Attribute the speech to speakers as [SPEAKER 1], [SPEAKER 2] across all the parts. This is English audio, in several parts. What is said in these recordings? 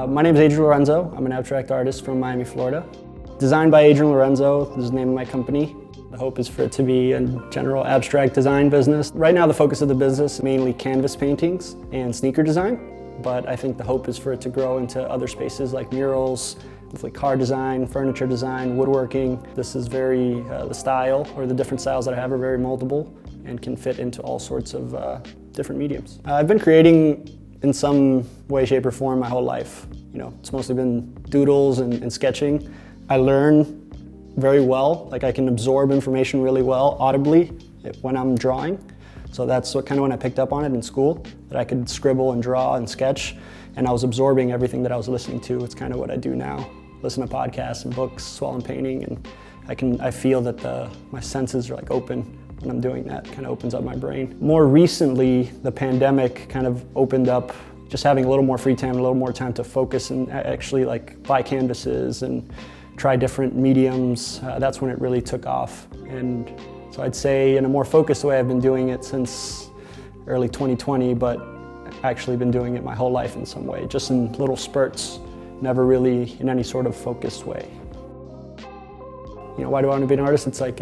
[SPEAKER 1] My name is Adrian Lorenzo. I'm an abstract artist from Miami, Florida. Designed by Adrian Lorenzo, this is the name of my company. The hope is for it to be a general abstract design business. Right now the focus of the business is mainly canvas paintings and sneaker design, but I think the hope is for it to grow into other spaces like murals, like car design, furniture design, woodworking. This is very, the style or the different styles that I have are very moldable and can fit into all sorts of different mediums. I've been creating in some way, shape, or form my whole life. You know, it's mostly been doodles and sketching. I learn very well, like I can absorb information really well audibly when I'm drawing. So that's what when I picked up on it in school, that I could scribble and draw and sketch, and I was absorbing everything that I was listening to. It's kind of what I do now. Listen to podcasts and books while I'm painting, and I feel that my senses are like open when I'm doing that. Kind of opens up my brain. More recently, the pandemic kind of opened up just having a little more free time, a little more time to focus and actually like buy canvases and try different mediums. That's when it really took off. And so I'd say in a more focused way, I've been doing it since early 2020, but actually been doing it my whole life in some way, just in little spurts, never really in any sort of focused way. You know, why do I want to be an artist? It's like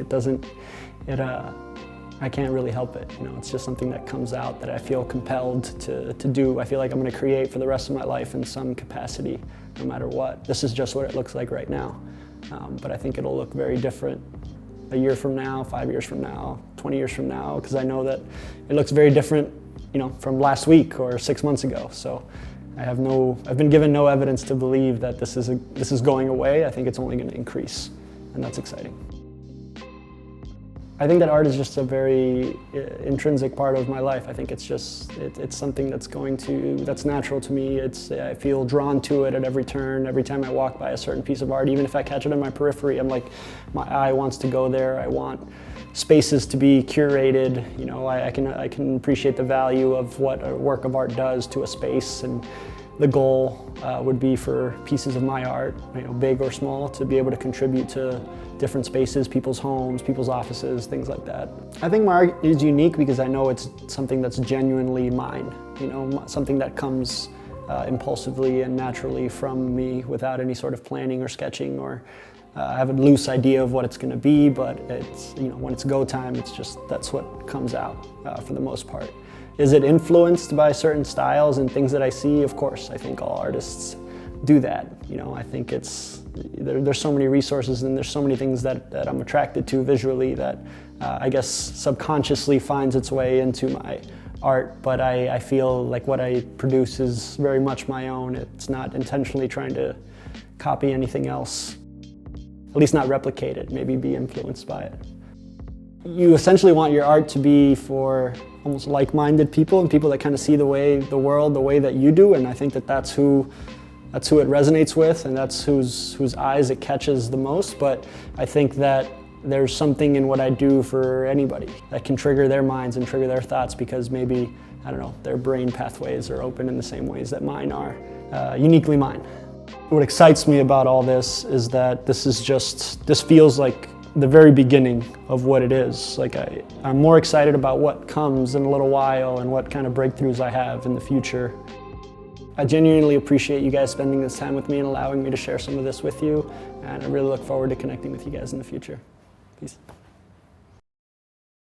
[SPEAKER 1] I can't really help it. You know, it's just something that comes out that I feel compelled to do. I feel like I'm going to create for the rest of my life in some capacity, no matter what. This is just what it looks like right now. But I think it'll look very different a year from now, 5 years from now, 20 years from now, because I know that it looks very different, you know, from last week or 6 months ago. So I've been given no evidence to believe that this is going away. I think it's only going to increase, and that's exciting. I think that art is just a very intrinsic part of my life. I think it's something that's natural to me. I feel drawn to it at every turn. Every time I walk by a certain piece of art, even if I catch it in my periphery, I'm like, my eye wants to go there. I want spaces to be curated. You know, I can appreciate the value of what a work of art does to a space, and the goal would be for pieces of my art, you know, big or small, to be able to contribute to different spaces, people's homes, people's offices, things like that. I think my art is unique because I know it's something that's genuinely mine, you know, something that comes impulsively and naturally from me without any sort of planning or sketching, or I have a loose idea of what it's going to be, but it's, you know, when it's go time, that's what comes out for the most part. Is it influenced by certain styles and things that I see? Of course, I think all artists do that. You know, I think there's so many resources and there's so many things that I'm attracted to visually that I guess subconsciously finds its way into my art, but I feel like what I produce is very much my own. It's not intentionally trying to copy anything else, at least not replicate it, maybe be influenced by it. You essentially want your art to be for almost like-minded people and people that kind of see the world the way that you do, and I think that's who it resonates with, and that's whose eyes it catches the most. But I think that there's something in what I do for anybody that can trigger their minds and trigger their thoughts, because maybe, I don't know, their brain pathways are open in the same ways that mine are, uniquely mine. What excites me about all this is that this feels like the very beginning of what it is. Like I'm more excited about what comes in a little while and what kind of breakthroughs I have in the future. I genuinely appreciate you guys spending this time with me and allowing me to share some of this with you, and I really look forward to connecting with you guys in the future. Peace.